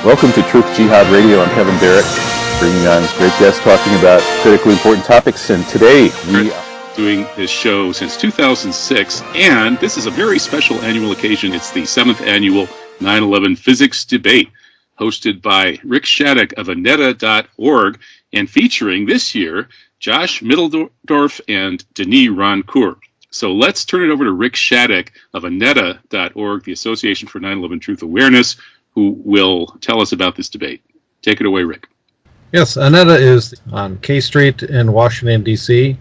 Welcome to Truth Jihad Radio. I'm Kevin Barrett, bringing on this great guest talking about critically important topics. And today we are doing this show since 2006, and this is a very special annual occasion. It's the 7th annual 9/11 Physics Debate, hosted by Rick Shattuck of Aneta.org, and featuring this year Josh Mitteldorf and Denis Rancourt. So let's turn it over to Rick Shattuck of Aneta.org, the Association for 9/11 Truth Awareness, who will tell us about this debate. Take it away, Rick. Yes, Aneta is on K Street in Washington, D.C.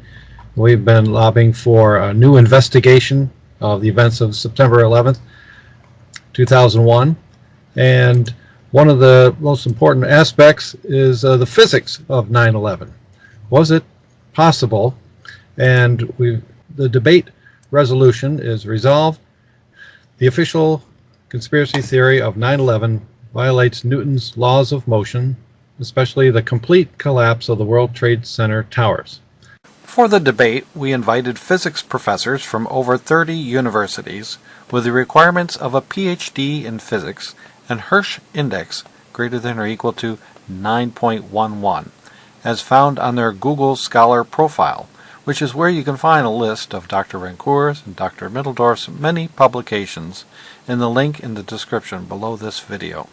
We've been lobbying for a new investigation of the events of September 11th, 2001. And one of the most important aspects is the physics of 9/11. Was it possible? And the debate resolution is resolved. The official conspiracy theory of 9/11 violates Newton's laws of motion, especially the complete collapse of the World Trade Center towers. For the debate, we invited physics professors from over 30 universities with the requirements of a PhD in physics and Hertz index greater than or equal to 9.11, as found on their Google Scholar profile, which is where you can find a list of Dr. Rancourt's and Dr. Mitteldorf's many publications in the link in the description below this video.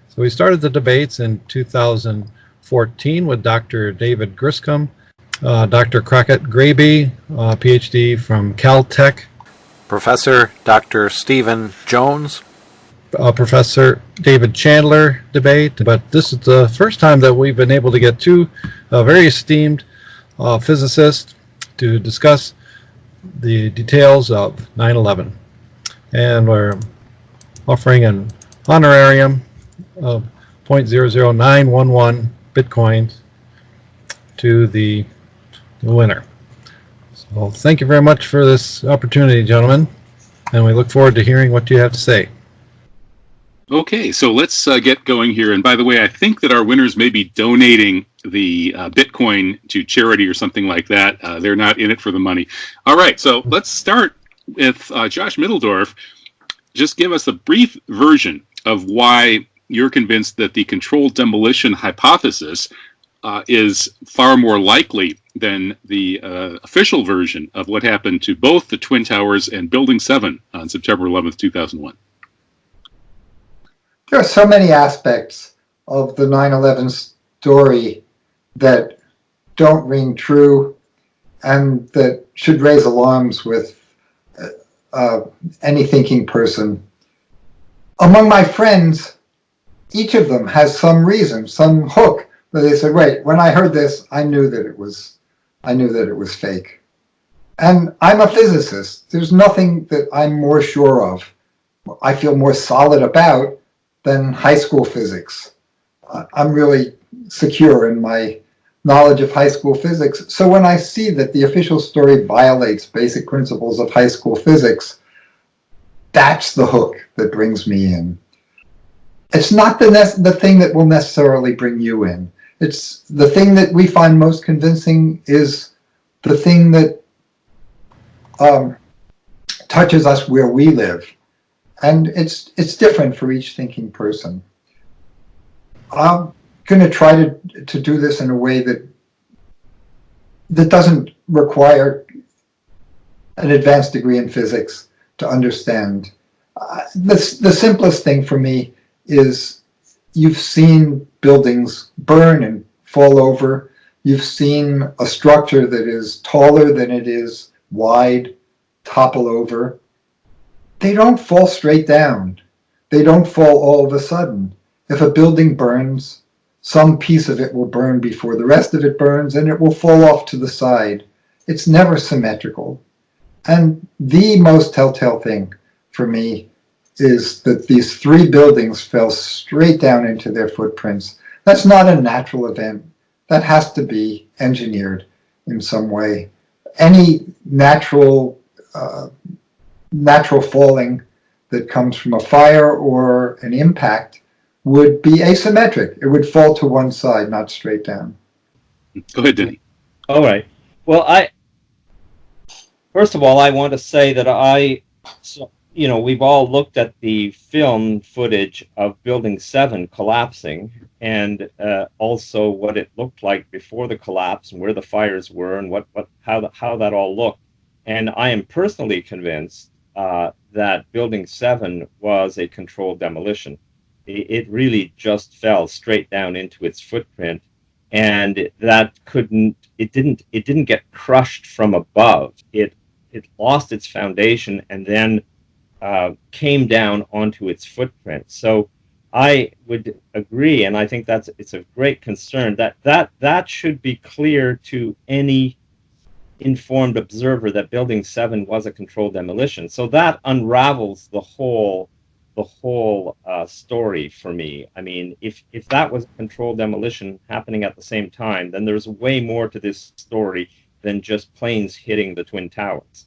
So we started the debates in 2014 with Dr. David Griscom, Dr. Crockett Graby, PhD from Caltech, Professor Dr. Stephen Jones, Professor David Chandler debate, but this is the first time that we've been able to get two very esteemed physicists to discuss the details of 9/11. And we're offering an honorarium of 0.00911 Bitcoins to the winner. So thank you very much for this opportunity, gentlemen, and we look forward to hearing what you have to say. Okay, so let's get going here. And by the way, I think that our winners may be donating the Bitcoin to charity or something like that. They're not in it for the money. All right, so let's start with Josh Mitteldorf. Just give us a brief version of why you're convinced that the controlled demolition hypothesis is far more likely than the official version of what happened to both the Twin Towers and Building 7 on September 11th, 2001. There are so many aspects of the 9/11 story that don't ring true and that should raise alarms with any thinking person. Among my friends, each of them has some reason, some hook, where they said, wait, when I heard this, I knew that it was fake. And I'm a physicist. There's nothing that I'm more sure of, I feel more solid about than high school physics. I'm really secure in my knowledge of high school physics. So when I see that the official story violates basic principles of high school physics, that's the hook that brings me in. It's not the thing that will necessarily bring you in. It's the thing that we find most convincing is the thing that touches us where we live. And it's different for each thinking person. I'm going to try to do this in a way that doesn't require an advanced degree in physics to understand. The simplest thing for me is you've seen buildings burn and fall over. You've seen a structure that is taller than it is wide topple over. They don't fall straight down. They don't fall all of a sudden. If a building burns, some piece of it will burn before the rest of it burns, and it will fall off to the side. It's never symmetrical. And the most telltale thing for me is that these three buildings fell straight down into their footprints. That's not a natural event. That has to be engineered in some way. Any natural falling that comes from a fire or an impact would be asymmetric. It would fall to one side, not straight down. Go ahead, Denny. All right. Well, first of all, I want to say that I we've all looked at the film footage of Building 7 collapsing, and also what it looked like before the collapse and where the fires were and how that all looked. And I am personally convinced that Building 7 was a controlled demolition. It really just fell straight down into its footprint, and it didn't get crushed from above. It lost its foundation and then came down onto its footprint. So I would agree, and I think it's a great concern that should be clear to any informed observer that Building 7 was a controlled demolition. So that unravels the whole story for me. I mean, if that was a controlled demolition happening at the same time, then there's way more to this story than just planes hitting the Twin Towers.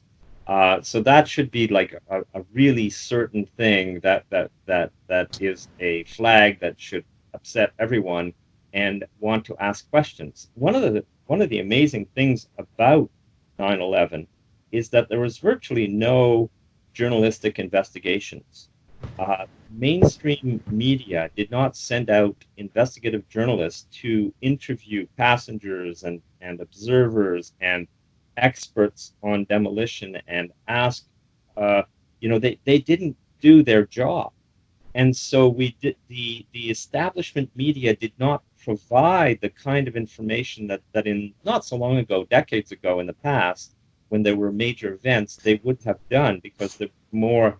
So that should be like a really certain thing that is a flag that should upset everyone and want to ask questions. One of the amazing things about 9/11 is that there was virtually no journalistic investigations. Mainstream media did not send out investigative journalists to interview passengers and observers and experts on demolition and ask, they didn't do their job. And so the establishment media did not provide the kind of information that in not so long ago, decades ago in the past, when there were major events, they would have done, because there was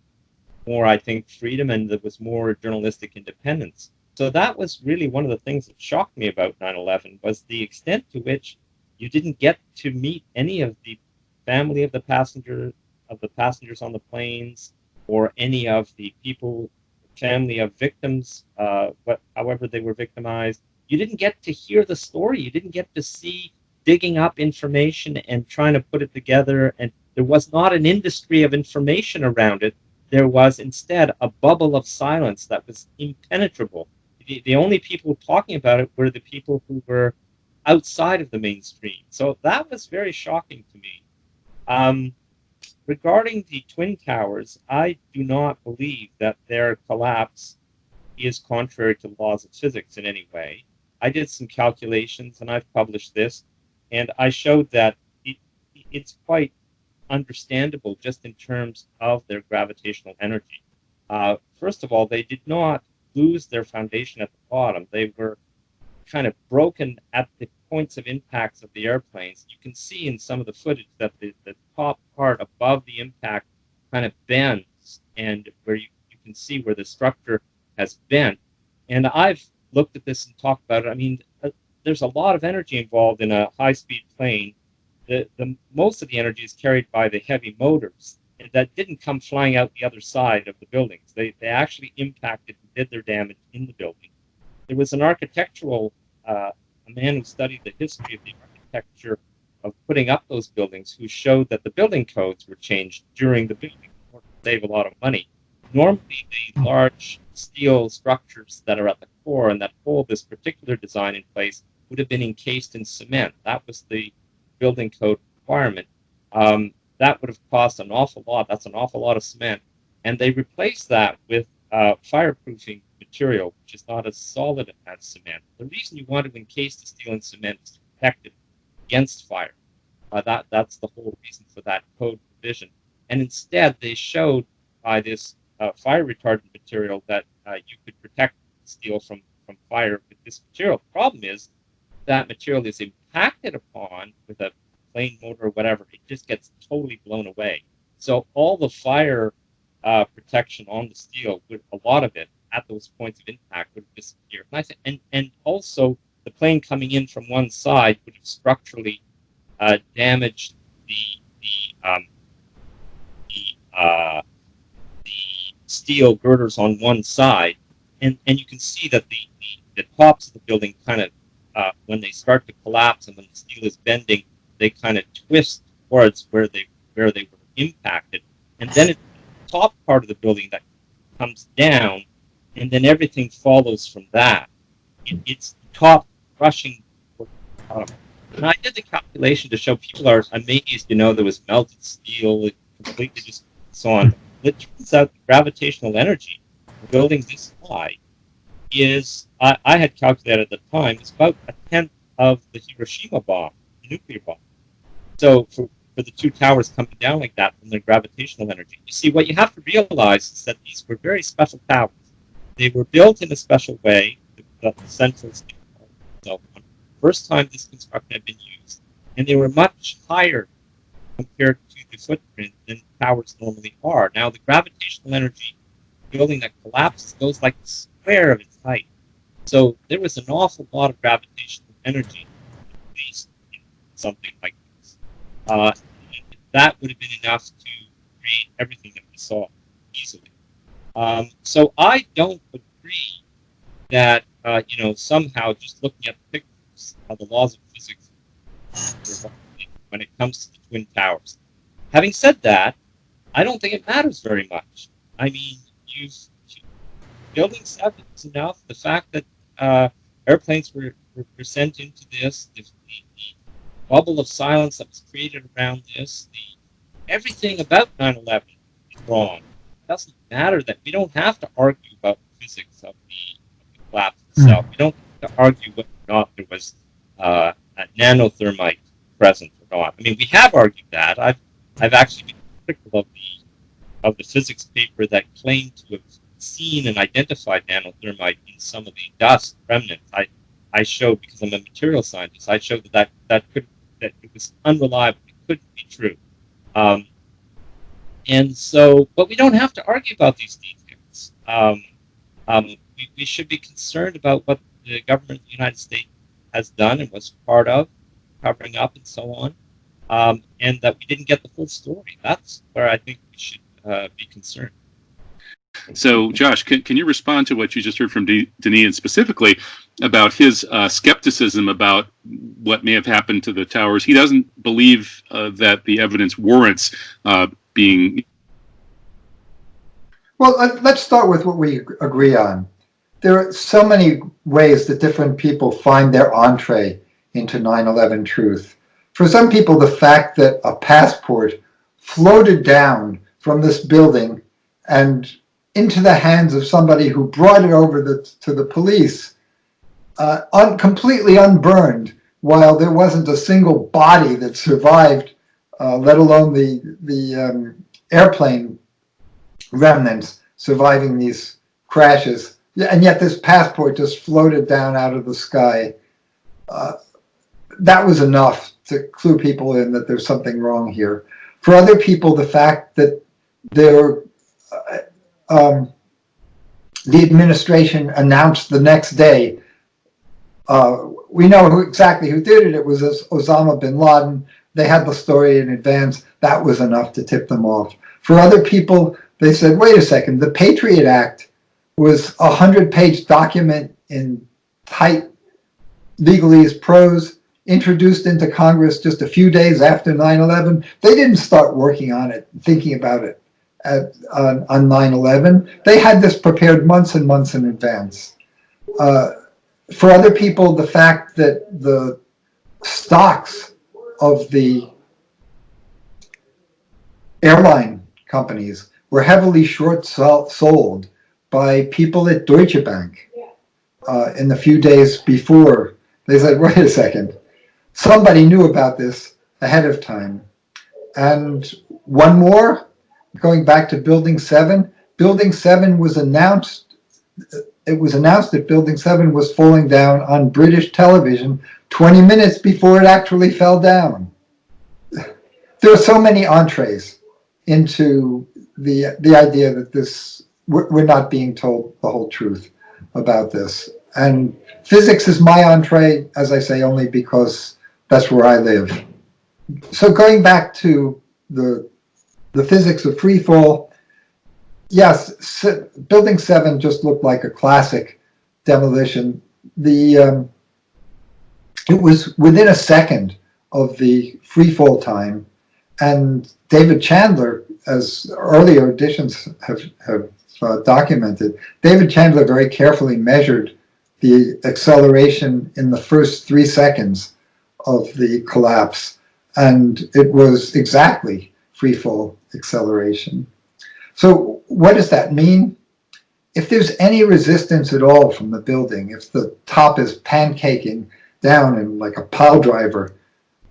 more, I think, freedom, and there was more journalistic independence. So that was really one of the things that shocked me about 9/11 was the extent to which you didn't get to meet any of the family of the passengers on the planes, or any of the family of victims, however they were victimized. You didn't get to hear the story. You didn't get to see digging up information and trying to put it together. And there was not an industry of information around it. There was instead a bubble of silence that was impenetrable. The only people talking about it were the people who were outside of the mainstream. So that was very shocking to me. Regarding the Twin Towers, I do not believe that their collapse is contrary to the laws of physics in any way. I did some calculations, and I've published this, and I showed that it's quite understandable just in terms of their gravitational energy. First of all, they did not lose their foundation at the bottom. They were kind of broken at the points of impacts of the airplanes. You can see in some of the footage that the top part above the impact kind of bends, and where you can see where the structure has bent. And I've looked at this and talked about it. I mean, there's a lot of energy involved in a high-speed plane. The most of the energy is carried by the heavy motors that didn't come flying out the other side of the buildings. They actually impacted and did their damage in the building. There was an architectural, a man who studied the history of the architecture of putting up those buildings, who showed that the building codes were changed during the building in order to save a lot of money. Normally, the large steel structures that are at the core and that hold this particular design in place would have been encased in cement. That was the building code requirement. That would have cost an awful lot. That's an awful lot of cement. And they replaced that with fireproofing material, which is not as solid as cement. The reason you want to encase the steel in cement is to protect it against fire. That's the whole reason for that code provision. And instead, they showed by this fire retardant material that you could protect steel from fire with this material. The problem is that material is impacted upon with a plane motor or whatever. It just gets totally blown away. So all the fire protection on the steel, a lot of it at those points of impact would have disappeared. And also the plane coming in from one side would have structurally damaged the steel girders on one side, and you can see that the tops of the building kind of when they start to collapse and when the steel is bending, they kind of twist towards where they were impacted, and then it's the top part of the building that comes down, and then everything follows from that. It's the top rushing. And I did the calculation to show people are amazed, there was melted steel, it completely just so on. it turns out the gravitational energy of buildings this high is, I had calculated at the time, it's about a tenth of the Hiroshima bomb, the nuclear bomb. So for the two towers coming down like that from their gravitational energy. You see, what you have to realize is that these were very special towers. They were built in a special way, the central state. So first time this construction had been used, and they were much higher compared to the footprint than towers normally are. Now, the gravitational energy building that collapses goes like the square of its height. So there was an awful lot of gravitational energy released in something like this. That would have been enough to create everything that we saw easily. So I don't agree that somehow just looking at the pictures of the laws of physics when it comes to the Twin Towers. Having said that, I don't think it matters very much. I mean, building 7 is enough. The fact that airplanes were sent into this, the bubble of silence that was created around this, everything about 9/11 is wrong. It doesn't matter that we don't have to argue about the physics of the collapse itself. We don't have to argue whether or not there was a nanothermite present or not. I mean, we have argued that. I've actually been critical of the physics paper that claimed to have seen and identified nanothermite in some of the dust remnants. I showed, because I'm a material scientist, I showed that it was unreliable. It couldn't be true. And so, but we don't have to argue about these details. We should be concerned about what the government of the United States has done and was part of, covering up and so on, and that we didn't get the full story. That's where I think we should be concerned. So, Josh, can you respond to what you just heard from Denis, and specifically about his skepticism about what may have happened to the towers? He doesn't believe that the evidence warrants being... Well, let's start with what we agree on. There are so many ways that different people find their entree into 9/11 truth. For some people, the fact that a passport floated down from this building and into the hands of somebody who brought it over to the police, completely unburned, while there wasn't a single body that survived, let alone the airplane remnants surviving these crashes. And yet this passport just floated down out of the sky. That was enough to clue people in that there's something wrong here. For other people, the fact that the administration announced the next day, we know exactly who did it. It was Osama bin Laden. They had the story in advance. That was enough to tip them off. For other people, they said, wait a second, the Patriot Act was a 100-page document in tight legalese prose, introduced into Congress just a few days after 9/11. They didn't start working on it, thinking about it on 9/11. They had this prepared months and months in advance. For other people, the fact that the stocks of the airline companies were heavily short sold by people at Deutsche Bank in the few days before. They said, wait a second, somebody knew about this ahead of time. And one more, going back to Building 7, Building 7 was announced, it was announced that Building 7 was falling down on British television 20 minutes before it actually fell down. There are so many entrees into the idea that we're not being told the whole truth about this. And physics is my entree, as I say, only because that's where I live. So going back to the physics of free fall, yes, Building 7 just looked like a classic demolition. It was within a second of the free fall time, and David Chandler, as earlier editions have documented, David Chandler very carefully measured the acceleration in the first 3 seconds of the collapse, and it was exactly free fall acceleration. So what does that mean? If there's any resistance at all from the building, if the top is pancaking down and like a pile driver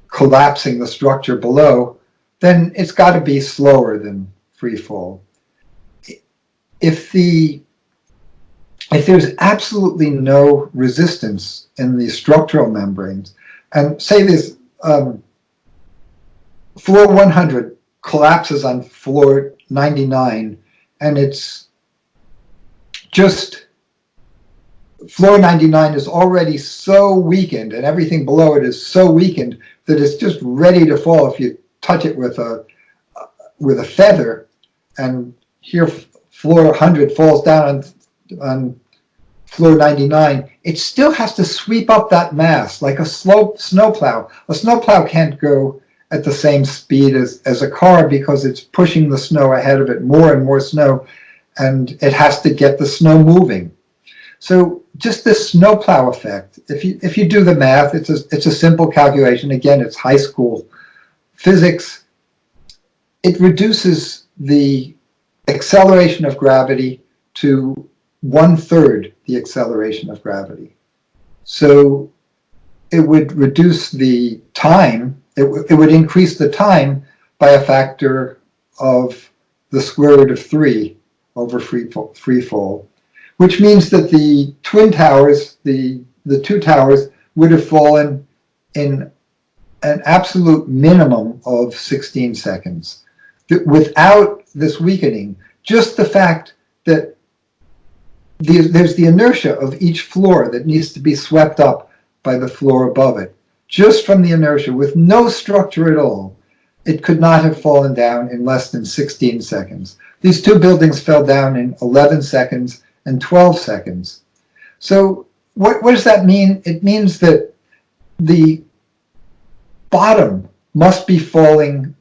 collapsing the structure below, then it's got to be slower than free fall. If there's absolutely no resistance in the structural membranes, and say this floor 100 collapses on floor 99, and it's just floor 99 is already so weakened, and everything below it is so weakened that it's just ready to fall if you touch it with a feather. And here floor 100 falls down on floor 99, it still has to sweep up that mass like a snowplow. A snowplow can't go at the same speed as a car because it's pushing the snow ahead of it, more and more snow, and it has to get the snow moving. So just this snowplow effect, if you do the math, it's a simple calculation. Again, it's high school physics. It reduces the acceleration of gravity to 1/3 the acceleration of gravity. So it would reduce the time, it would increase the time by a factor of the square root of 3 over free fall, which means that the twin towers, the two towers, would have fallen in an absolute minimum of 16 seconds. Without this weakening, just the fact that there's the inertia of each floor that needs to be swept up by the floor above it. Just from the inertia, with no structure at all, it could not have fallen down in less than 16 seconds. These two buildings fell down in 11 seconds and 12 seconds. So what does that mean? It means that the bottom must be starting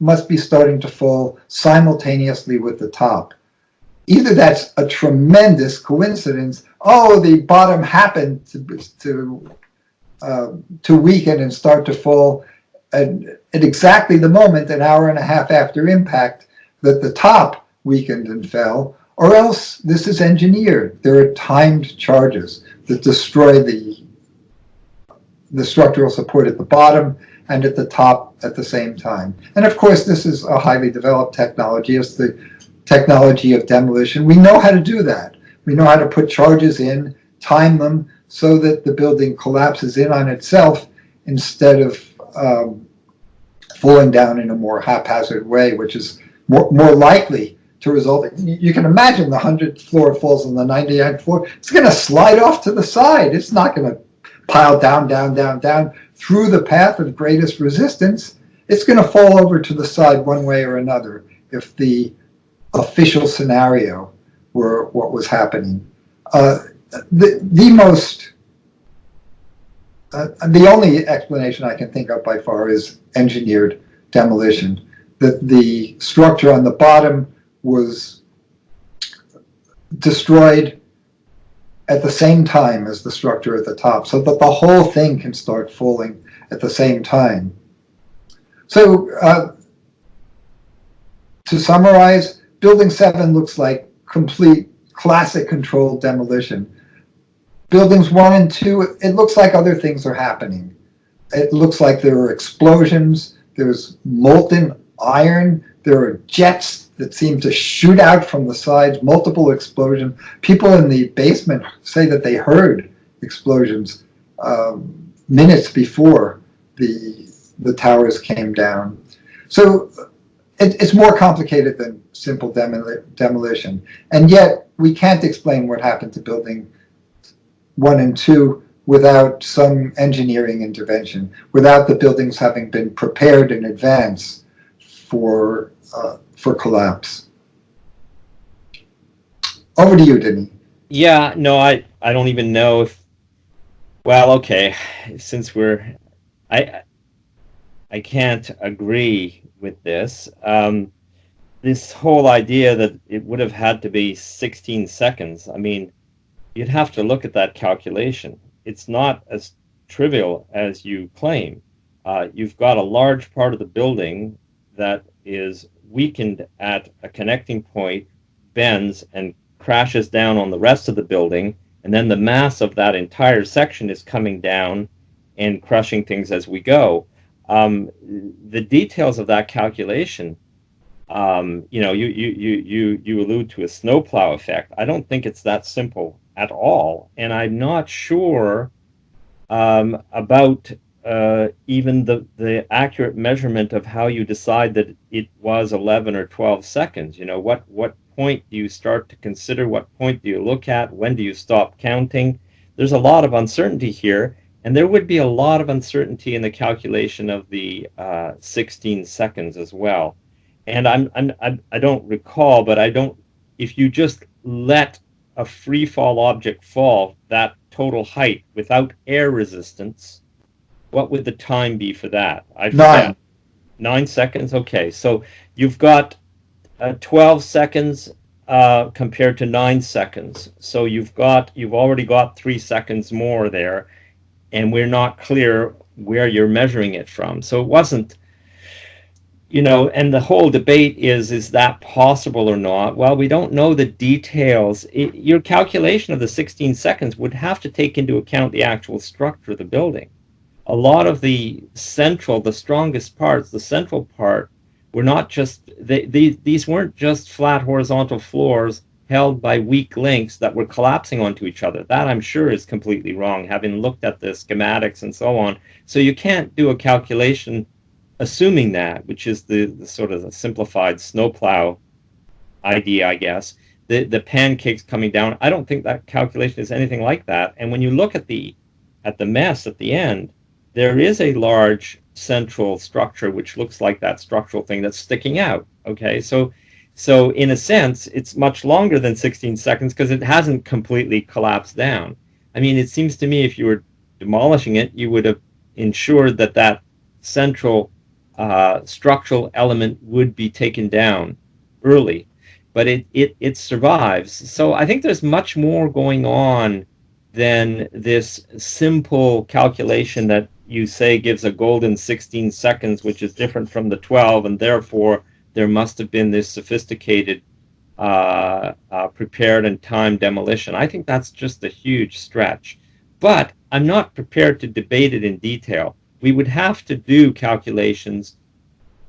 to fall simultaneously with the top. Either that's a tremendous coincidence, oh, the bottom happened to weaken and start to fall at exactly the moment, an hour and a half after impact, that the top weakened and fell, or else this is engineered. There are timed charges that destroy the structural support at the bottom and at the top at the same time. And of course, this is a highly developed technology. It's the technology of demolition. We know how to do that. We know how to put charges in, time them so that the building collapses in on itself instead of falling down in a more haphazard way, which is more likely to result. You can imagine the 100th floor falls on the 99th floor. It's going to slide off to the side. It's not going to pile down, down, down, down through the path of greatest resistance. It's going to fall over to the side one way or another if the official scenario were what was happening. The only explanation I can think of by far is engineered demolition, that the structure on the bottom was destroyed at the same time as the structure at the top, so that the whole thing can start falling at the same time. So to summarize, Building 7 looks like complete classic controlled demolition. Buildings 1 and 2, it looks like other things are happening. It looks like there are explosions, there's molten iron, there are jets that seem to shoot out from the sides, multiple explosions. People in the basement say that they heard explosions minutes before the towers came down. So it's more complicated than simple demolition. And yet we can't explain what happened to building 1 and 2 without some engineering intervention, without the buildings having been prepared in advance for collapse. Over to you, Denny. Yeah, no, I don't even know if, well, okay, since I can't agree with this. This whole idea that it would have had to be 16 seconds, I mean, you'd have to look at that calculation. It's not as trivial as you claim. You've got a large part of the building that is weakened at a connecting point bends and crashes down on the rest of the building, and then the mass of that entire section is coming down and crushing things as we go. The details of that calculation, you allude to a snowplow effect. I don't think it's that simple at all, and I'm not sure about even the accurate measurement of how you decide that it was 11 or 12 seconds. What point do you start to consider? What point do you look at? When do you stop counting? There's a lot of uncertainty here, and there would be a lot of uncertainty in the calculation of the 16 seconds as well. And I don't recall, but if you just let a free fall object fall that total height without air resistance, what would the time be for that? I forget. 9 seconds? Okay, so you've got 12 seconds compared to 9 seconds. So you've already got 3 seconds more there, and we're not clear where you're measuring it from. So it wasn't, and the whole debate is that possible or not? Well, we don't know the details. Your calculation of the 16 seconds would have to take into account the actual structure of the building. A lot of the strongest parts, the central part, were not just, these weren't just flat horizontal floors held by weak links that were collapsing onto each other. That, I'm sure, is completely wrong, having looked at the schematics and so on. So you can't do a calculation assuming that, which is the sort of the simplified snowplow idea, I guess. The pancakes coming down, I don't think that calculation is anything like that. And when you look at the mess at the end, there is a large central structure which looks like that structural thing that's sticking out. Okay, so in a sense, it's much longer than 16 seconds because it hasn't completely collapsed down. I mean, it seems to me if you were demolishing it, you would have ensured that central structural element would be taken down early, but it survives. So I think there's much more going on than this simple calculation that you say gives a golden 16 seconds, which is different from the 12, and therefore there must have been this sophisticated prepared and timed demolition. I think that's just a huge stretch, but I'm not prepared to debate it in detail. We would have to do calculations,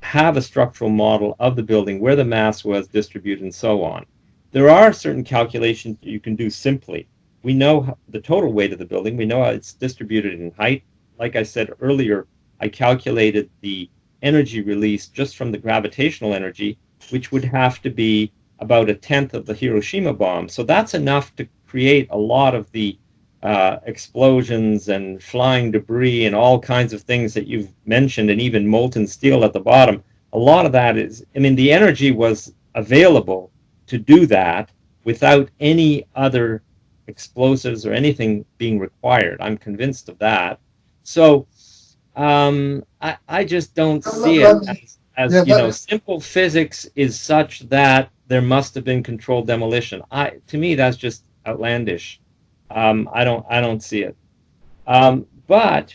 have a structural model of the building, where the mass was distributed, and so on. There are certain calculations you can do simply. We know the total weight of the building. We know how it's distributed in height. Like I said earlier, I calculated the energy release just from the gravitational energy, which would have to be about 1/10 of the Hiroshima bomb. So that's enough to create a lot of the explosions and flying debris and all kinds of things that you've mentioned, and even molten steel at the bottom. A lot of that is, I mean, the energy was available to do that without any other explosives or anything being required. I'm convinced of that. So I just don't see it as simple physics is such that there must have been controlled demolition. To me, that's just outlandish. I don't see it. But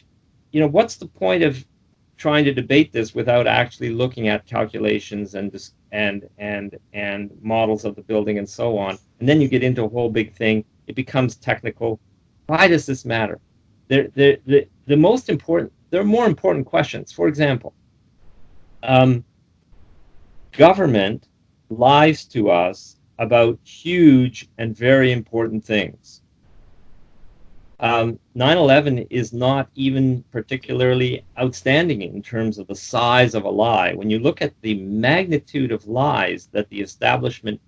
what's the point of trying to debate this without actually looking at calculations and models of the building and so on? And then you get into a whole big thing. It becomes technical. Why does this matter? There are more important questions. For example, government lies to us about huge and very important things. 9/11 is not even particularly outstanding in terms of the size of a lie. When you look at the magnitude of lies that the establishment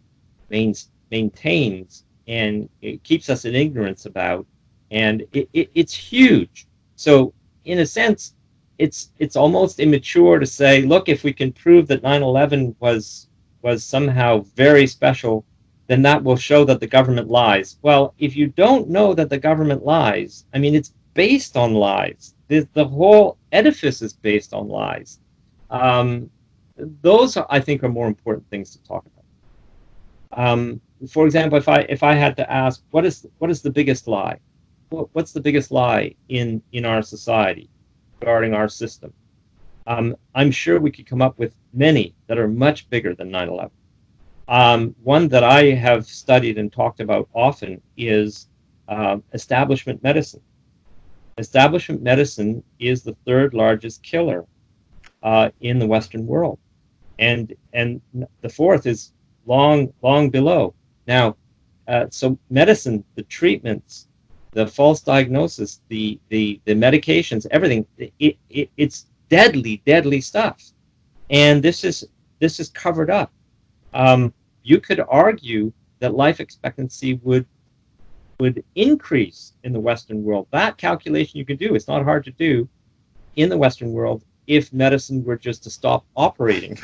maintains and it keeps us in ignorance about, and it's huge. So in a sense, it's almost immature to say, look, if we can prove that 9/11 was somehow very special, then that will show that the government lies. Well, if you don't know that the government lies, I mean, it's based on lies. The whole edifice is based on lies. Those, I think, are more important things to talk about. For example, if I had to ask, what is the biggest lie? What's the biggest lie in our society regarding our system? I'm sure we could come up with many that are much bigger than 9/11. One that I have studied and talked about often is establishment medicine. Establishment medicine is the third largest killer in the Western world, and the fourth is long below. Now, so medicine, the treatments, the false diagnosis, the medications, everything, it's deadly stuff, and this is covered up. You could argue that life expectancy would increase in the Western world. That calculation you could do. It's not hard to do in the Western world if medicine were just to stop operating.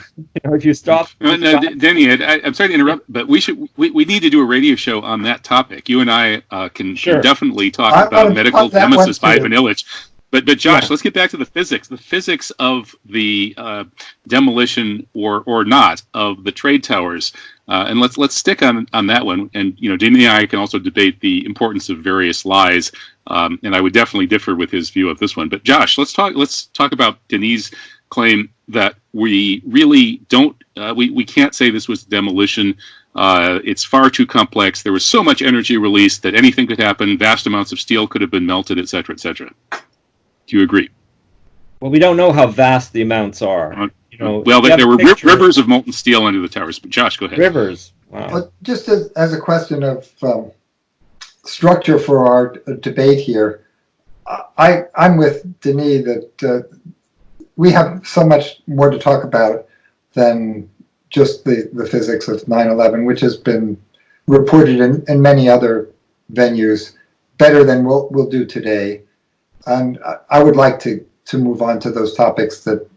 If you stop. Denny, I'm sorry to interrupt, but we need to do a radio show on that topic. You and I can definitely talk about medical nemesis by Ivan Illich. But Josh, let's get back to the physics. The physics of the demolition or not of the trade towers, and let's stick on that one. And Denny and I can also debate the importance of various lies. And I would definitely differ with his view of this one. But Josh, let's talk about Denis' claim that we really don't. We can't say this was demolition. It's far too complex. There was so much energy released that anything could happen. Vast amounts of steel could have been melted, et cetera, et cetera. Do you agree? Well, we don't know how vast the amounts are. Well, there were rivers of molten steel under the towers. But Josh, go ahead. Rivers. Wow. Well, just as a question of structure for our debate here, I'm with Denis that we have so much more to talk about than just the physics of 9/11, which has been reported in many other venues better than we'll do today. And I would like to move on to those topics that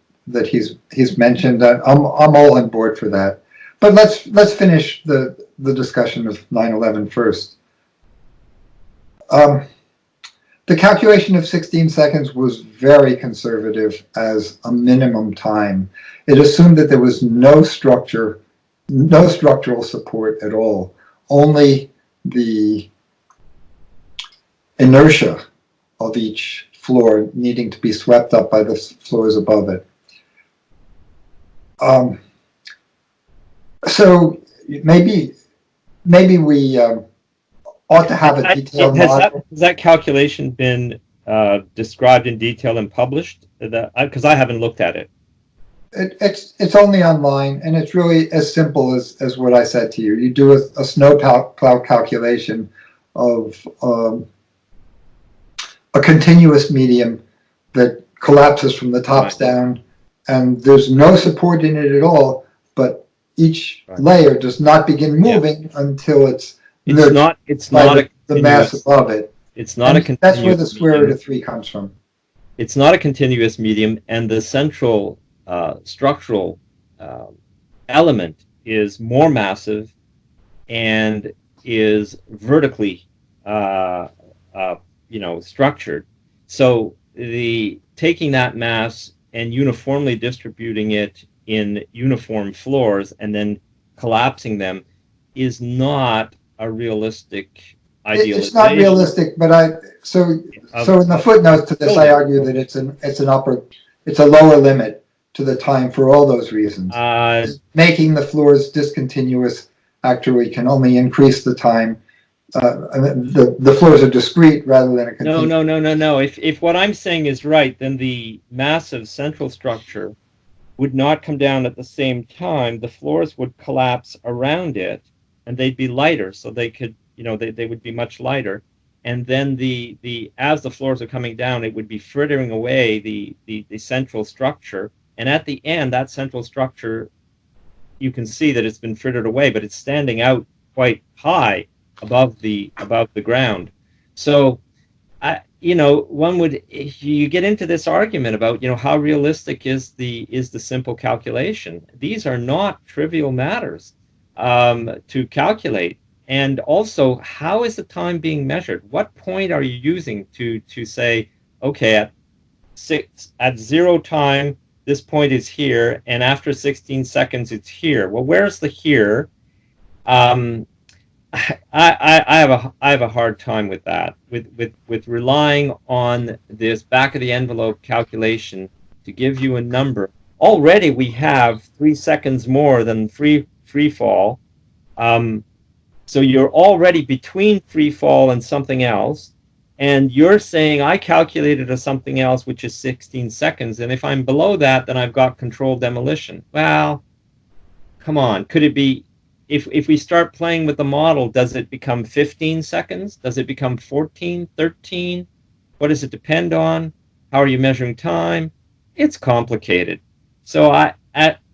he's mentioned. I'm all on board for that. But let's finish the discussion of 9/11 first. The calculation of 16 seconds was very conservative as a minimum time. It assumed that there was no structural support at all, only the inertia of each floor needing to be swept up by the floors above it. So maybe we ought to have a detailed model. Has that calculation been described in detail and published? Because I haven't looked at it. It's only online, and it's really as simple as what I said to you. You do a snow plow calculation of a continuous medium that collapses from the tops down, and there's no support in it at all, but each layer does not begin moving until it's not the mass above it. It's not a continuous. That's where the square root of 3 comes from. It's not a continuous medium, and the central structural element is more massive and is vertically structured. So taking that mass and uniformly distributing it in uniform floors and then collapsing them is not a realistic idealization. It's not realistic, but so in the footnotes to this, I argue that it's a lower limit to the time for all those reasons. Making the floors discontinuous actually can only increase the time. The floors are discrete rather than a continuous. No. If what I'm saying is right, then the massive central structure would not come down at the same time. The floors would collapse around it, and they'd be lighter, so they could, they would be much lighter. And then as the floors are coming down, it would be frittering away the central structure. And at the end, that central structure, you can see that it's been frittered away, but it's standing out quite high above the ground. So, one would, you get into this argument about, how realistic is the simple calculation. These are not trivial matters to calculate. And also, how is the time being measured? What point are you using to say, okay, at 0 time, this point is here, and after 16 seconds, it's here. Well, where's the here? I have a hard time with that, with relying on this back of the envelope calculation to give you a number. Already we have 3 seconds more than free fall, So you're already between free fall and something else, and you're saying I calculated a something else which is 16 seconds, and if I'm below that, then I've got controlled demolition. Well, come on, could it be, if we start playing with the model, does it become 15 seconds? Does it become 14, 13? What does it depend on? How are you measuring time? It's complicated. So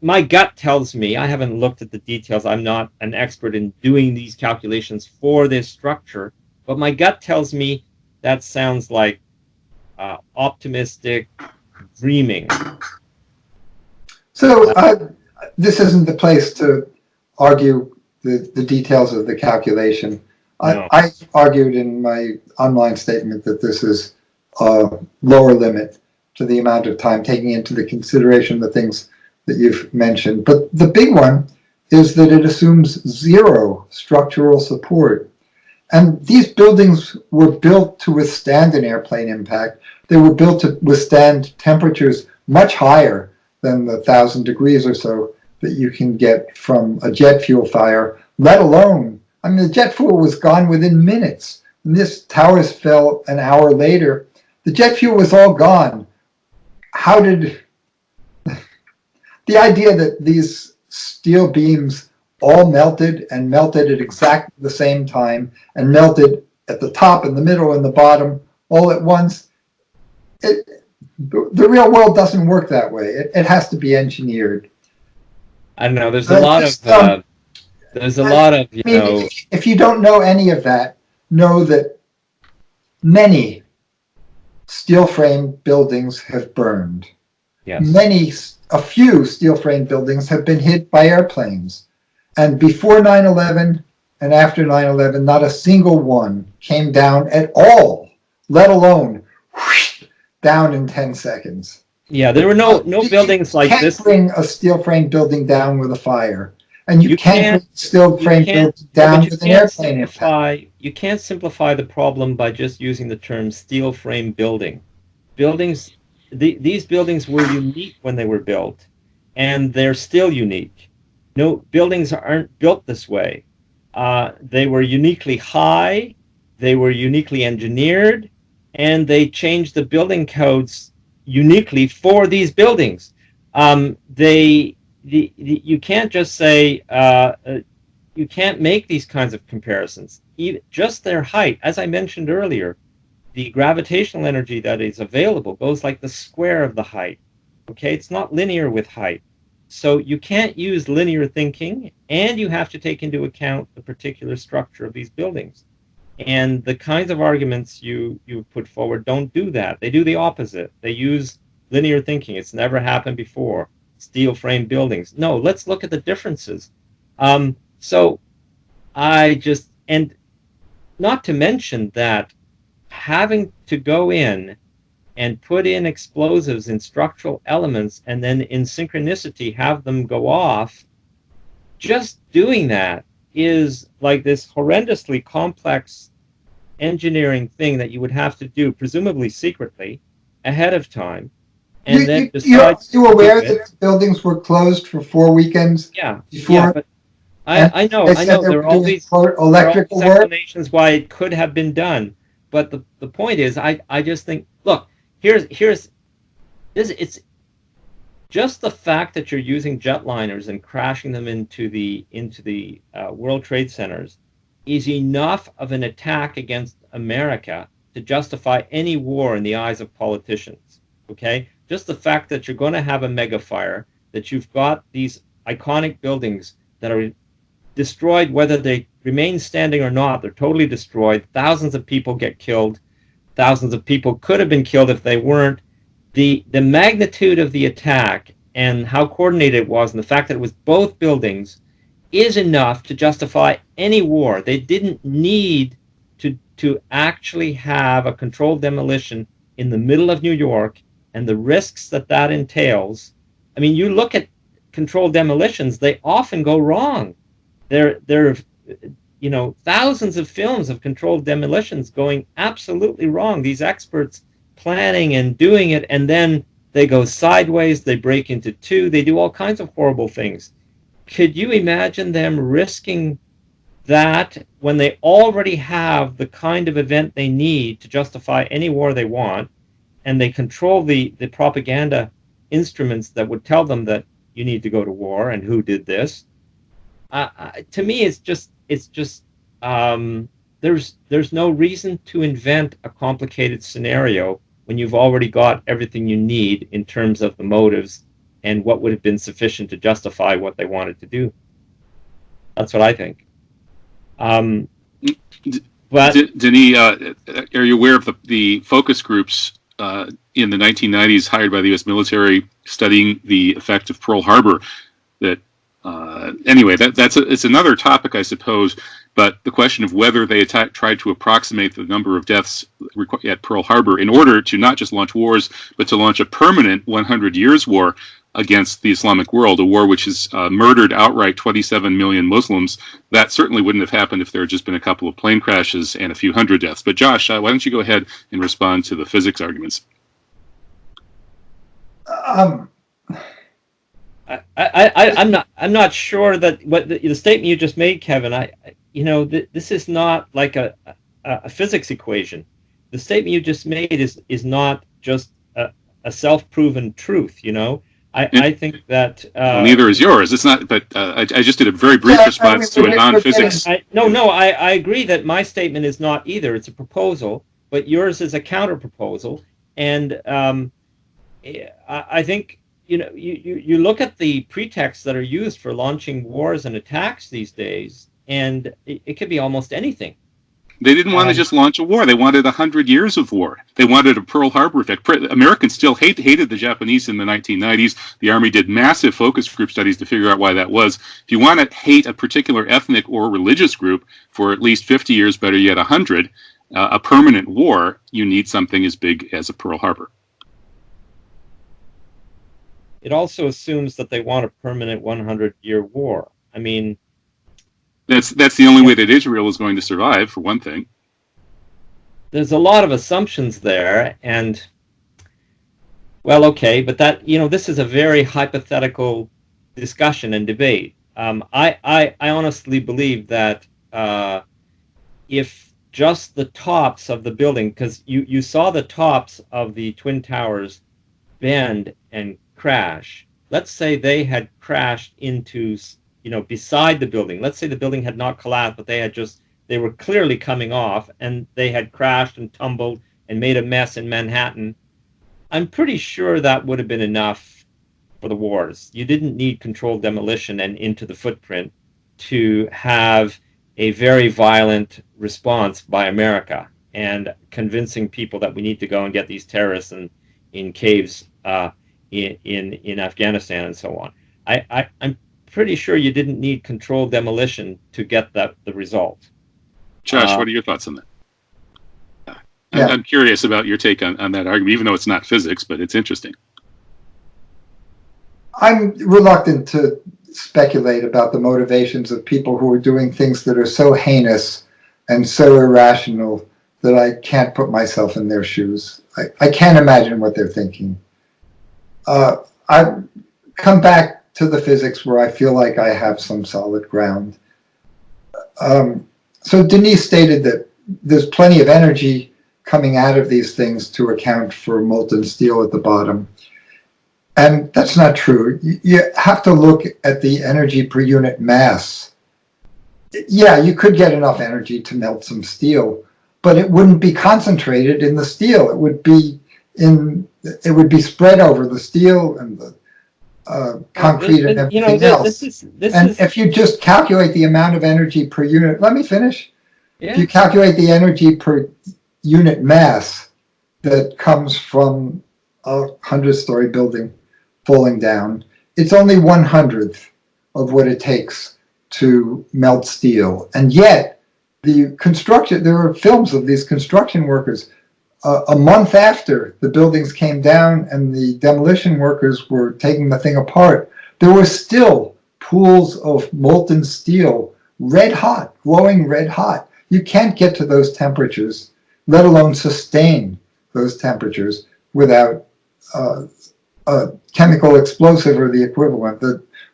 my gut tells me, I haven't looked at the details, I'm not an expert in doing these calculations for this structure, but my gut tells me that sounds like optimistic dreaming. So this isn't the place to argue the details of the calculation. No. I argued in my online statement that this is a lower limit to the amount of time, taking into the consideration the things that you've mentioned. But the big one is that it assumes zero structural support. And these buildings were built to withstand an airplane impact. They were built to withstand temperatures much higher than the 1,000 degrees or so that you can get from a jet fuel fire, let alone, I mean, the jet fuel was gone within minutes. And this towers fell an hour later. The jet fuel was all gone. How did the idea that these steel beams all melted and melted at exactly the same time and melted at the top and the middle and the bottom all at once, the real world doesn't work that way. It has to be engineered. I don't know. There's a lot of if you don't know any of that, know that many steel frame buildings have burned. Yes. A few steel frame buildings have been hit by airplanes. And before 9/11 and after 9/11, not a single one came down at all, let alone whoosh, down in 10 seconds. Yeah, there were no buildings like this. You can't bring a steel frame building down with a fire. And you can't bring a steel frame building down with an airplane impact. You can't simplify the problem by just using the term steel frame building. These buildings were unique when they were built, and they're still unique. No, buildings aren't built this way. They were uniquely high, they were uniquely engineered, and they changed the building codes uniquely for these buildings. You can't just say, you can't make these kinds of comparisons. Just their height, as I mentioned earlier, the gravitational energy that is available goes like the square of the height. Okay, it's not linear with height. So you can't use linear thinking, and you have to take into account the particular structure of these buildings. And the kinds of arguments you put forward don't do that. They do the opposite. They use linear thinking. It's never happened before. Steel frame buildings. No, let's look at the differences. So and not to mention that having to go in and put in explosives in structural elements and then in synchronicity have them go off, just doing that is like this horrendously complex engineering thing that you would have to do, presumably secretly, ahead of time. And then you aware that the buildings were closed for 4 weekends? Yeah, before? Yeah, but I know. There are all these electrical explanations why it could have been done. But the point is, I just think, look, here's this. It's just the fact that you're using jetliners and crashing them into the World Trade Centers is enough of an attack against America to justify any war in the eyes of politicians. Okay, just the fact that you're going to have a mega fire, that you've got these iconic buildings that are destroyed, whether they remain standing or not, they're totally destroyed. Thousands of people get killed. Thousands of people could have been killed if they weren't. The magnitude of the attack and how coordinated it was, and the fact that it was both buildings, is enough to justify any war. They didn't need to actually have a controlled demolition in the middle of New York and the risks that entails. I mean, you look at controlled demolitions, they often go wrong. There are thousands of films of controlled demolitions going absolutely wrong. These experts planning and doing it, and then they go sideways, they break into two, they do all kinds of horrible things. Could you imagine them risking that when they already have the kind of event they need to justify any war they want, and they control the propaganda instruments that would tell them that you need to go to war and who did this, to me there's no reason to invent a complicated scenario when you've already got everything you need in terms of the motives and what would have been sufficient to justify what they wanted to do. That's what I think. But Denis, are you aware of the focus groups in the 1990s hired by the U.S. military studying the effect of Pearl Harbor? That anyway, it's another topic, I suppose. But the question of whether they tried to approximate the number of deaths at Pearl Harbor in order to not just launch wars, but to launch a permanent 100 years war against the Islamic world, a war which has murdered outright 27 million Muslims. That certainly wouldn't have happened if there had just been a couple of plane crashes and a few hundred deaths. But Josh, why don't you go ahead and respond to the physics arguments? I'm not sure that what the statement you just made, Kevin. This is not like a physics equation. The statement you just made is not just a self-proven truth. I think that well, neither is yours. It's not. But I just did a very brief response to a non-physics. I agree that my statement is not either. It's a proposal, but yours is a counter proposal, and I think you look at the pretexts that are used for launching wars and attacks these days, and it could be almost anything. They didn't want to just launch a war. They wanted 100 years of war. They wanted a Pearl Harbor effect. Americans still hated the Japanese in the 1990s. The Army did massive focus group studies to figure out why that was. If you want to hate a particular ethnic or religious group for at least 50 years, better yet 100, a permanent war, you need something as big as a Pearl Harbor. It also assumes that they want a permanent 100-year war. I mean, that's the only way that Israel is going to survive, for one thing. There's a lot of assumptions there, and well, okay, but that this is a very hypothetical discussion and debate. I honestly believe that if just the tops of the building, because you saw the tops of the Twin Towers bend and crash. Let's say they had crashed into beside the building. Let's say the building had not collapsed, but they were clearly coming off, and they had crashed and tumbled and made a mess in Manhattan. I'm pretty sure that would have been enough for the wars. You didn't need controlled demolition and into the footprint to have a very violent response by America and convincing people that we need to go and get these terrorists in caves in Afghanistan and so on. I'm pretty sure you didn't need controlled demolition to get the result. Josh, what are your thoughts on that? Yeah. I'm curious about your take on that argument, even though it's not physics, but it's interesting. I'm reluctant to speculate about the motivations of people who are doing things that are so heinous and so irrational that I can't put myself in their shoes. I can't imagine what they're thinking. I come back to the physics where I feel like I have some solid ground. So Denis stated that there's plenty of energy coming out of these things to account for molten steel at the bottom. And that's not true. You have to look at the energy per unit mass. Yeah, you could get enough energy to melt some steel, but it wouldn't be concentrated in the steel. It would be spread over the steel and the concrete and everything else. If you just calculate the amount of energy per unit, let me finish. Yeah. If you calculate the energy per unit mass that comes from a 100-story building falling down, it's only 1/100th of what it takes to melt steel. And yet, there are films of these construction workers a month after the buildings came down and the demolition workers were taking the thing apart, there were still pools of molten steel, red hot, glowing red hot. You can't get to those temperatures, let alone sustain those temperatures without a chemical explosive or the equivalent.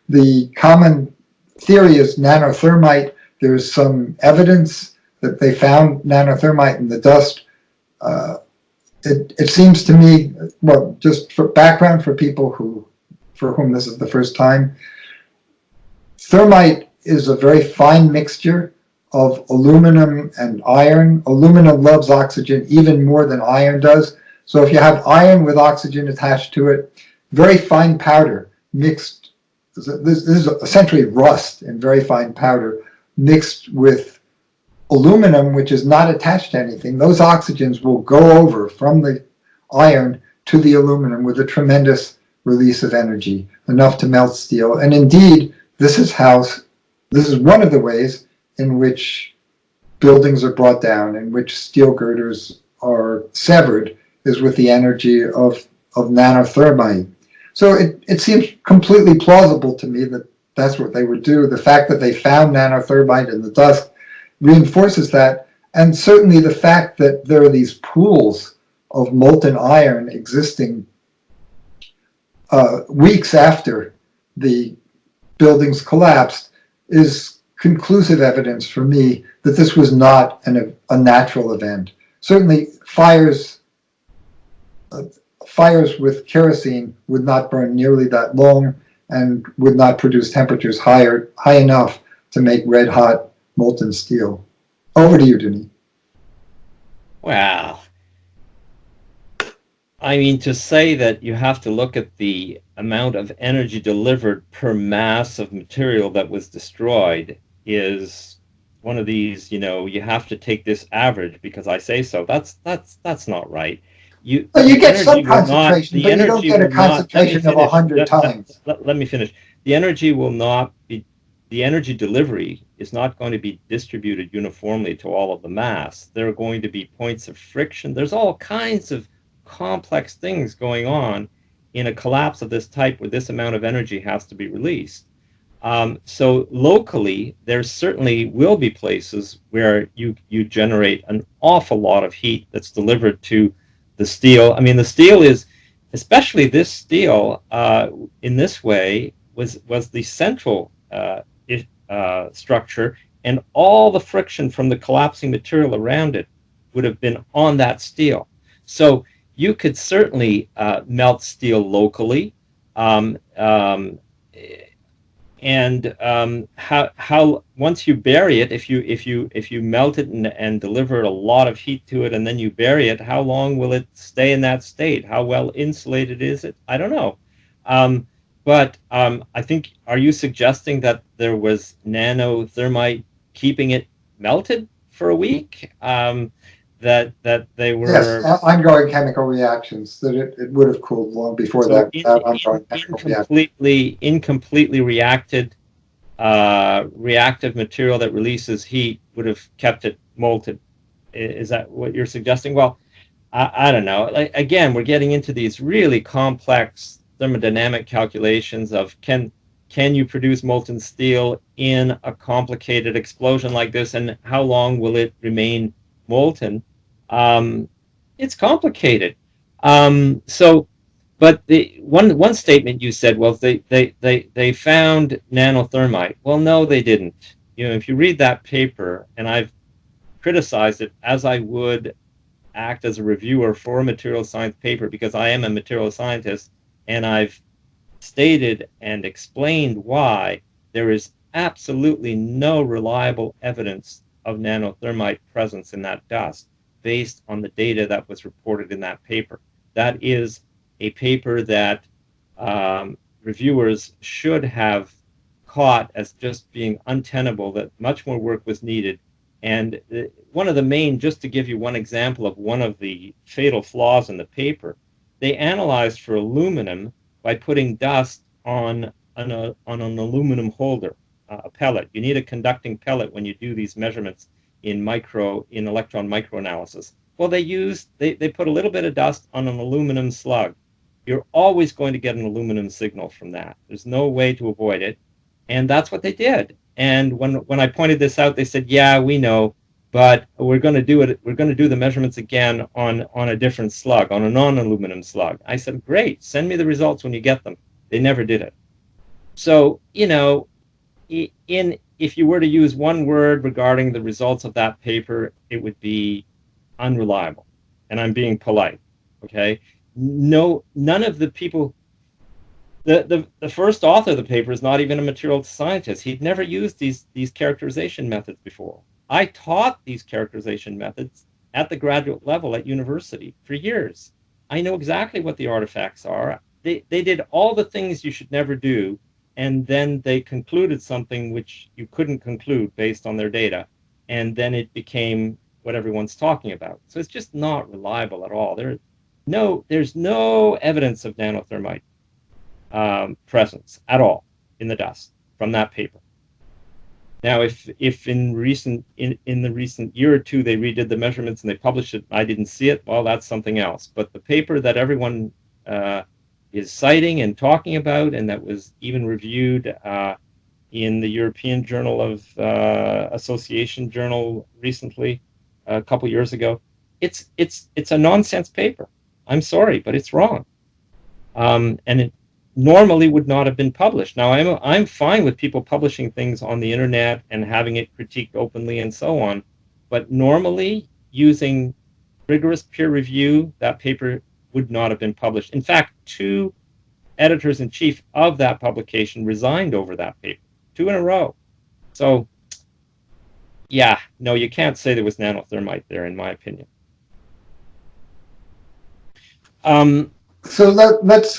The common theory is nanothermite. there's some evidence that they found nanothermite in the dust. It seems to me, well, just for background for people for whom this is the first time, thermite is a very fine mixture of aluminum and iron. Aluminum loves oxygen even more than iron does. So if you have iron with oxygen attached to it, very fine powder mixed, this is essentially rust in very fine powder mixed with aluminum, which is not attached to anything. Those oxygens will go over from the iron to the aluminum with a tremendous release of energy, enough to melt steel. And indeed, this is one of the ways in which buildings are brought down, in which steel girders are severed, is with the energy of nanothermite. So it seems completely plausible to me that that's what they would do. The fact that they found nanothermite in the dust reinforces that, and certainly the fact that there are these pools of molten iron existing weeks after the buildings collapsed is conclusive evidence for me that this was not a natural event. Certainly fires with kerosene would not burn nearly that long and would not produce temperatures high enough to make red hot molten steel. Over to you, Denis. Well, I mean, to say that you have to look at the amount of energy delivered per mass of material that was destroyed is one of these, you have to take this average because I say so. That's not right. You get some concentration, but you don't get a concentration of 100 times. Let me finish. The energy will not be, the energy delivery is not going to be distributed uniformly to all of the mass. There are going to be points of friction. There's all kinds of complex things going on in a collapse of this type where this amount of energy has to be released. So locally, there certainly will be places where you generate an awful lot of heat that's delivered to the steel. I mean, the steel is, especially this steel, in this way, was the central structure, and all the friction from the collapsing material around it would have been on that steel. So you could certainly melt steel locally, and how once you bury it, if you melt it and deliver a lot of heat to it, and then you bury it, how long will it stay in that state? How well insulated is it? I don't know. But I think, are you suggesting that there was nanothermite keeping it melted for a week? That they were... Yes, ongoing chemical reactions, that it would have cooled long before that without ongoing chemical reactions. Incompletely reacted reactive material that releases heat would have kept it molten. Is that what you're suggesting? Well, I don't know. Again, we're getting into these really complex thermodynamic calculations of can you produce molten steel in a complicated explosion like this, and how long will it remain molten? It's complicated. But the one statement you said, well, they found nanothermite. Well, no, they didn't. If you read that paper, and I've criticized it as I would act as a reviewer for a material science paper, because I am a material scientist, and I've stated and explained why there is absolutely no reliable evidence of nanothermite presence in that dust based on the data that was reported in that paper. That is a paper that reviewers should have caught as just being untenable, that much more work was needed. And one of the main, just to give you one example of one of the fatal flaws in the paper, they analyzed for aluminum by putting dust on an aluminum holder, a pellet. You need a conducting pellet when you do these measurements in electron microanalysis. Well, they put a little bit of dust on an aluminum slug. You're always going to get an aluminum signal from that. There's no way to avoid it. And that's what they did. And when I pointed this out, they said, yeah, we know, but we're going to do it. We're going to do the measurements again on a different slug, on a non-aluminum slug. I said, great, send me the results when you get them. They never did it. So, in if you were to use one word regarding the results of that paper, it would be unreliable. And I'm being polite, okay? No, none of the people, the first author of the paper is not even a material scientist. He'd never used these characterization methods before. I taught these characterization methods at the graduate level at university for years. I know exactly what the artifacts are. They did all the things you should never do, and then they concluded something which you couldn't conclude based on their data, and then it became what everyone's talking about. So it's just not reliable at all. There's no evidence of nanothermite presence at all in the dust from that paper. Now, if in the recent year or two they redid the measurements and they published it, I didn't see it, well, that's something else. But the paper that everyone is citing and talking about, and that was even reviewed in the European Journal of Association Journal recently, a couple years ago, it's a nonsense paper. I'm sorry, but it's wrong, and it normally would not have been published. Now, I'm fine with people publishing things on the internet and having it critiqued openly and so on, but normally using rigorous peer review, that paper would not have been published. In fact, 2 editors-in-chief of that publication resigned over that paper, 2 in a row. So, yeah, no, you can't say there was nanothermite there, in my opinion. So let's.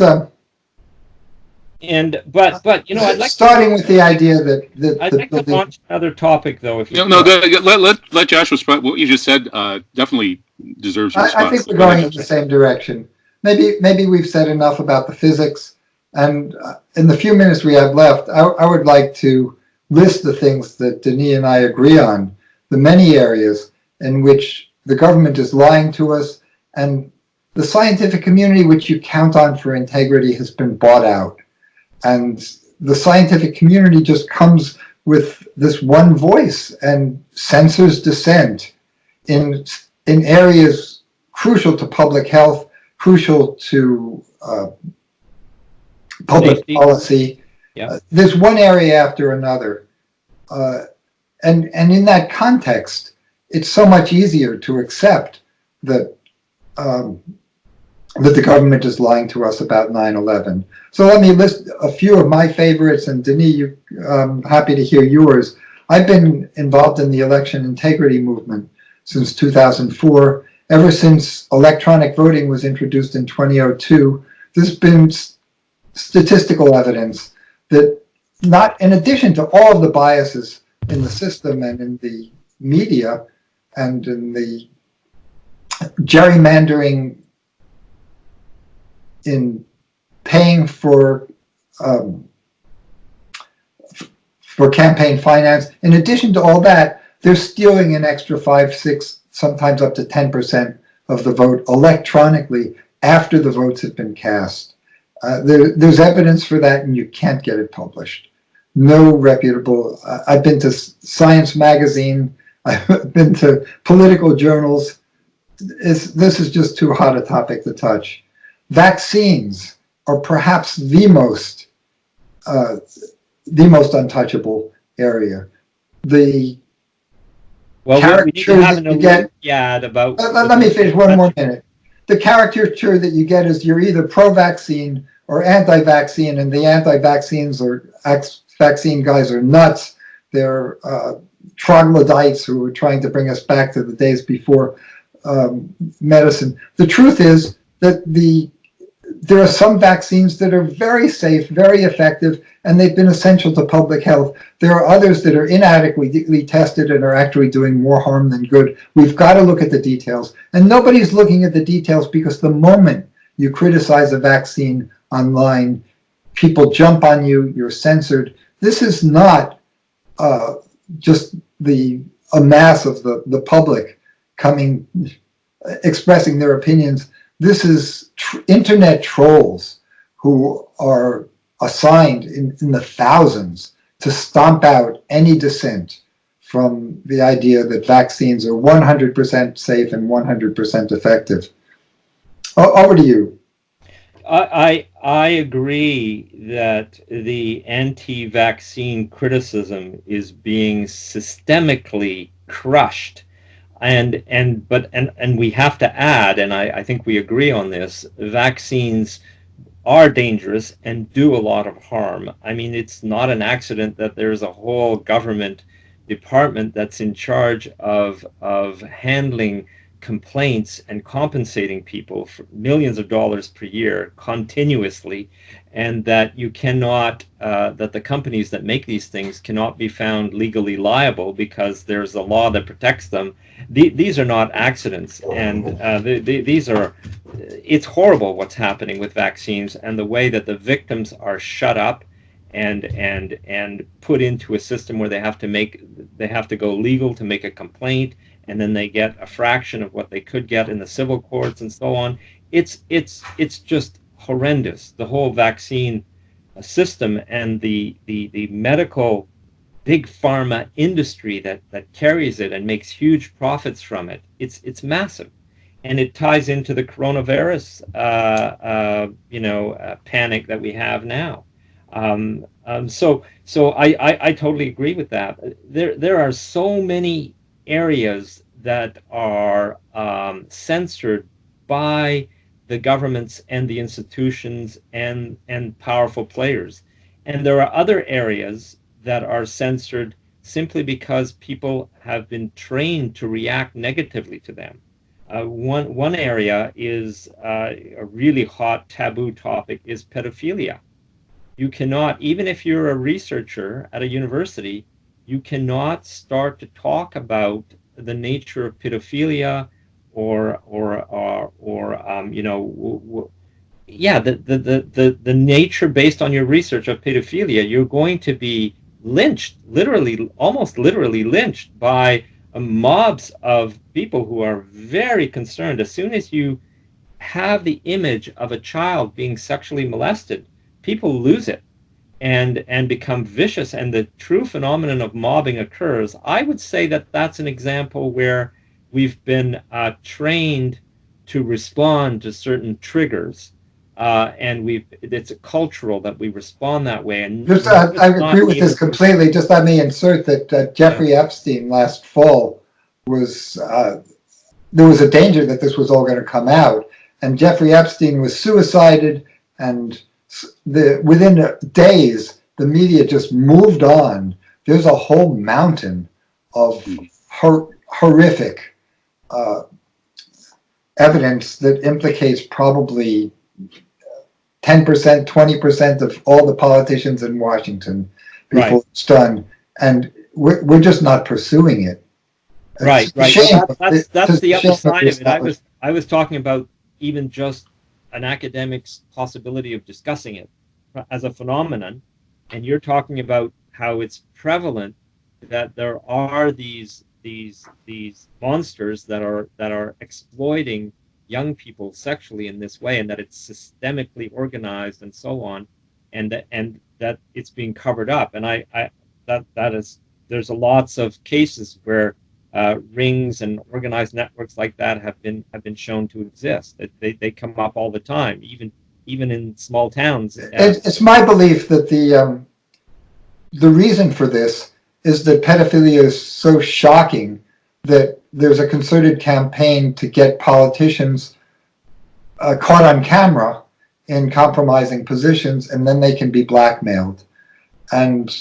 But you know, I'd like starting with the idea that I'd like to launch another topic, though. If No, let Joshua spot. What you just said definitely deserves your response. I think we're going in the same direction. Maybe we've said enough about the physics, and in the few minutes we have left, I would like to list the things that Denis and I agree on, the many areas in which the government is lying to us, and the scientific community which you count on for integrity has been bought out. And the scientific community just comes with this one voice and censors dissent in areas crucial to public health, crucial to public Safety. policy. Yeah. There's one area after another. And in that context, it's so much easier to accept that that the government is lying to us about 9/11. So let me list a few of my favorites, and Denis, I'm happy to hear yours. I've been involved in the election integrity movement since 2004. Ever since electronic voting was introduced in 2002, there's been statistical evidence that, not in addition to all of the biases in the system and in the media and in the gerrymandering in paying for campaign finance. In addition to all that, they're stealing an extra 5, 6, sometimes up to 10% of the vote electronically after the votes have been cast. There's evidence for that, and you can't get it published. No reputable. I've been to Science Magazine. I've been to political journals. This is just too hot a topic to touch. Vaccines are perhaps the most untouchable area. The we need to have an Olympiad about. Let me finish one more minute. The caricature that you get is you're either pro-vaccine or anti-vaccine, and the anti-vaccines or vaccine guys are nuts. They're troglodytes who are trying to bring us back to the days before medicine. The truth is that there are some vaccines that are very safe, very effective, and they've been essential to public health. There are others that are inadequately tested and are actually doing more harm than good. We've got to look at the details. And nobody's looking at the details, because the moment you criticize a vaccine online, people jump on you, you're censored. This is not just a mass of the public coming, expressing their opinions. This is internet trolls who are assigned in the thousands to stomp out any dissent from the idea that vaccines are 100% safe and 100% effective. Over to you. I agree that the anti-vaccine criticism is being systemically crushed, and we have to add, and I think we agree on this, vaccines are dangerous and do a lot of harm. I mean, it's not an accident that there's a whole government department that's in charge of handling complaints and compensating people for millions of dollars per year continuously, and that you cannot that the companies that make these things cannot be found legally liable because there's a law that protects them. These are not accidents, and these are, it's horrible what's happening with vaccines and the way that the victims are shut up and put into a system where they have to go legal to make a complaint, and then they get a fraction of what they could get in the civil courts and so on. It's just horrendous, the whole vaccine system, and the medical big pharma industry that carries it and makes huge profits from it. It's massive, and it ties into the coronavirus panic that we have now. So I totally agree with that. There are so many areas that are censored by the governments and the institutions and powerful players, and there are other areas that are censored simply because people have been trained to react negatively to them. One area is a really hot taboo topic is pedophilia. You cannot, even if you're a researcher at a university, you cannot start to talk about the nature of pedophilia or the nature based on your research of pedophilia. You're going to be lynched, literally, almost literally lynched by mobs of people who are very concerned. As soon as you have the image of a child being sexually molested, people lose it and become vicious, and the true phenomenon of mobbing occurs. I would say that that's an example where we've been trained to respond to certain triggers, and it's cultural that we respond that way. And Just, I agree with this completely. Just let me insert that Jeffrey Epstein last fall was, there was a danger that this was all going to come out, and Jeffrey Epstein was suicided, and within days, the media just moved on. There's a whole mountain of horrific evidence that implicates probably 10%, 20% of all the politicians in Washington before it's done, and we're just not pursuing it. Right. That's the other side of it. I was talking about even just an academic's possibility of discussing it as a phenomenon, and you're talking about how it's prevalent that there are these monsters that are exploiting young people sexually in this way, and that it's systemically organized and so on, and that it's being covered up. And there's lots of cases where rings and organized networks like that have been shown to exist. They come up all the time, even in small towns. It's my belief that the reason for this is that pedophilia is so shocking that there's a concerted campaign to get politicians caught on camera in compromising positions, and then they can be blackmailed. And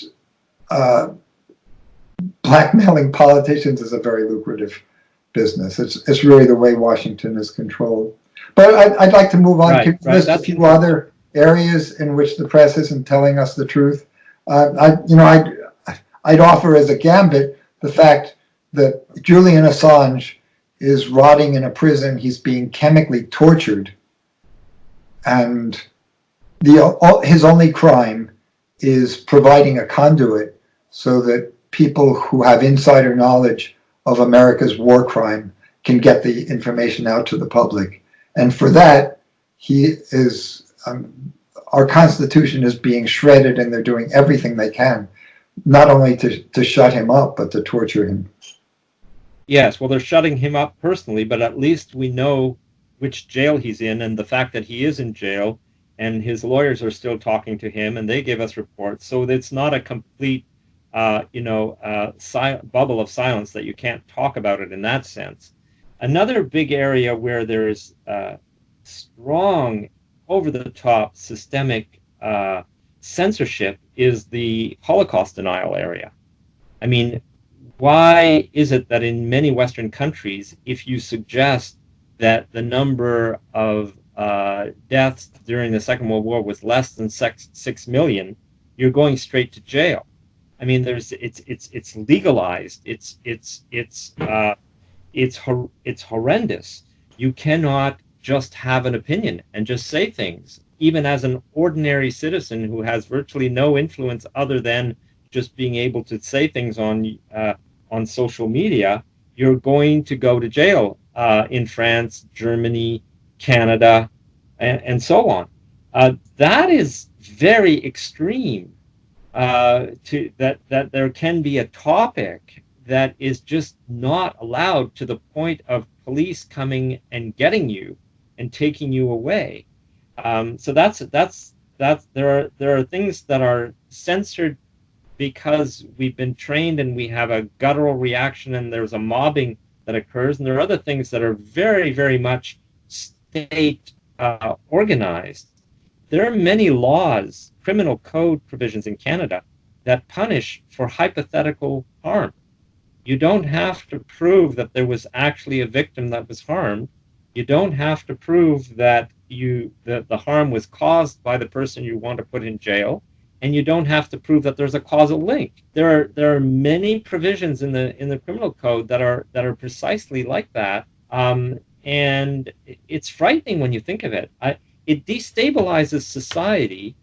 blackmailing politicians is a very lucrative business. It's really the way Washington is controlled. But I'd like to move on. Can you list a few other areas in which the press isn't telling us the truth? I'd offer as a gambit the fact that Julian Assange is rotting in a prison. He's being chemically tortured, and his only crime is providing a conduit so that people who have insider knowledge of America's war crime can get the information out to the public. And for that, our Constitution is being shredded, and they're doing everything they can, not only to shut him up, but to torture him. Yes, well, they're shutting him up personally, but at least we know which jail he's in, and the fact that he is in jail and his lawyers are still talking to him, and they give us reports. So it's not a complete, bubble of silence that you can't talk about it in that sense. Another big area where there's strong, over-the-top systemic censorship is the Holocaust denial area. I mean, why is it that in many Western countries, if you suggest that the number of deaths during the Second World War was less than 6 million, you're going straight to jail? I mean, it's legalized. It's horrendous. You cannot just have an opinion and just say things. Even as an ordinary citizen who has virtually no influence other than just being able to say things on social media, you're going to go to jail in France, Germany, Canada, and so on. That is very extreme. That there can be a topic that is just not allowed, to the point of police coming and getting you and taking you away. So there are things that are censored because we've been trained and we have a guttural reaction and there's a mobbing that occurs, and there are other things that are very, very much state organized. There are many laws, criminal code provisions in Canada that punish for hypothetical harm. You don't have to prove that there was actually a victim that was harmed. You don't have to prove that the harm was caused by the person you want to put in jail, and you don't have to prove that there's a causal link. There are many provisions in the criminal code that are precisely like that, and it's frightening when you think of it. It destabilizes society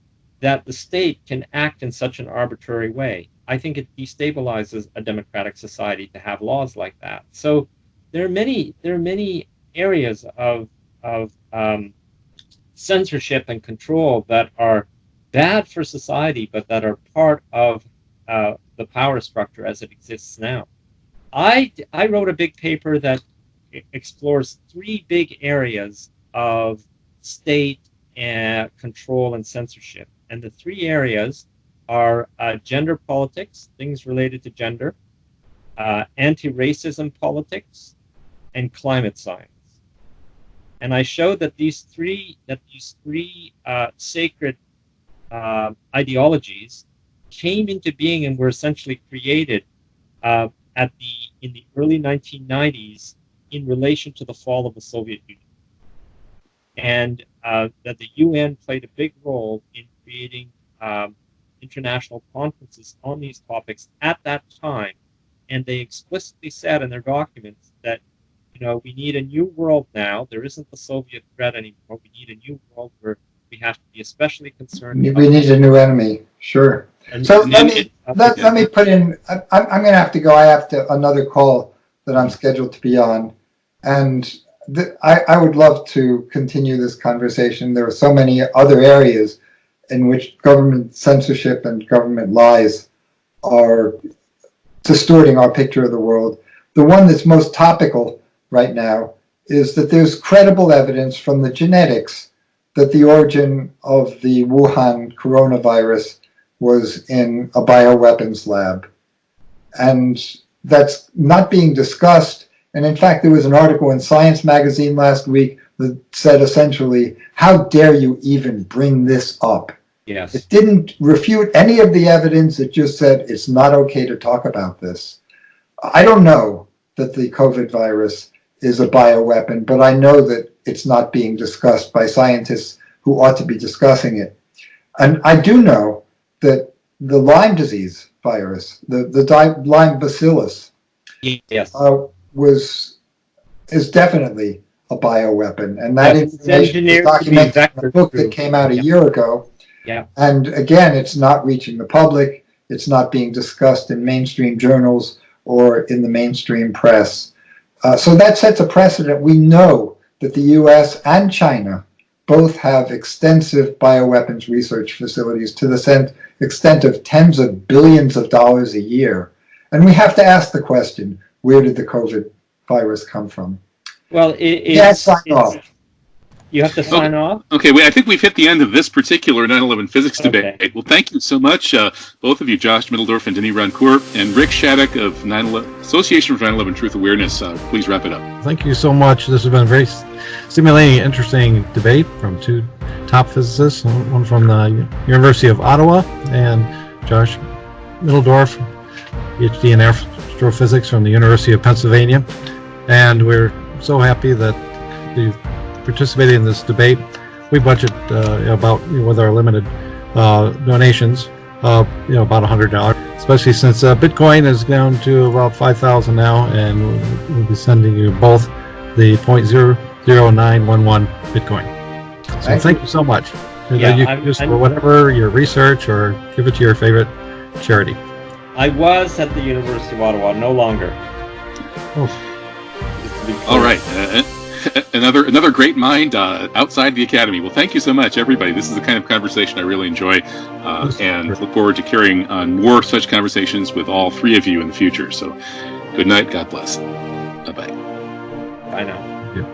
that the state can act in such an arbitrary way. I think it destabilizes a democratic society to have laws like that. So there are many areas of censorship and control that are bad for society, but that are part of the power structure as it exists now. I wrote a big paper that explores 3 big areas of state control and censorship. And the 3 areas are gender politics, things related to gender, anti-racism politics, and climate science. And I showed that these three sacred ideologies came into being and were essentially created in the early 1990s in relation to the fall of the Soviet Union, and that the UN played a big role in creating international conferences on these topics at that time, and they explicitly said in their documents that we need a new world now. There isn't the Soviet threat anymore. We need a new world where we have to be especially concerned. We need a new enemy. Sure. So let me put in. I'm going to have to go. I have another call that I'm scheduled to be on, and I would love to continue this conversation. There are so many other areas in which government censorship and government lies are distorting our picture of the world. The one that's most topical right now is that there's credible evidence from the genetics that the origin of the Wuhan coronavirus was in a bioweapons lab. And that's not being discussed. And in fact, there was an article in Science magazine last week that said essentially, how dare you even bring this up? Yes. It didn't refute any of the evidence. It just said it's not okay to talk about this. I don't know that the COVID virus is a bioweapon, but I know that it's not being discussed by scientists who ought to be discussing it. And I do know that the Lyme disease virus, the Lyme bacillus, yes, is definitely a bioweapon, and that information is documented in a book that came out a year ago. Yeah. And again, it's not reaching the public. It's not being discussed in mainstream journals or in the mainstream press. So that sets a precedent. We know that the US and China both have extensive bioweapons research facilities to the extent of tens of billions of dollars a year. And we have to ask the question, where did the COVID virus come from? Well, sign off. You have to sign off? Okay, I think we've hit the end of this particular 9/11 physics Okay. debate. Well, thank you so much, both of you, Josh Mitteldorf and Denis Rancourt, and Rick Shattuck of 9/11 Association for 9/11 Truth Awareness. Please wrap it up. Thank you so much. This has been a very stimulating, interesting debate from two top physicists, one from the University of Ottawa and Josh Mitteldorf, PhD in astrophysics from the University of Pennsylvania. And we're so happy that you've participated in this debate. We budget about, with our limited donations, about $100, especially since Bitcoin is down to about 5,000 now, and we'll be sending you both the 0.00911 Bitcoin. So thank you so much. Yeah, You can use for whatever your research, or give it to your favorite charity. I was at the University of Ottawa, no longer. Oh. All right. Another great mind outside the academy. Well, thank you so much, everybody. This is the kind of conversation I really enjoy, and look forward to carrying on more such conversations with all three of you in the future. So, good night. God bless. Bye-bye. Bye now. Yeah.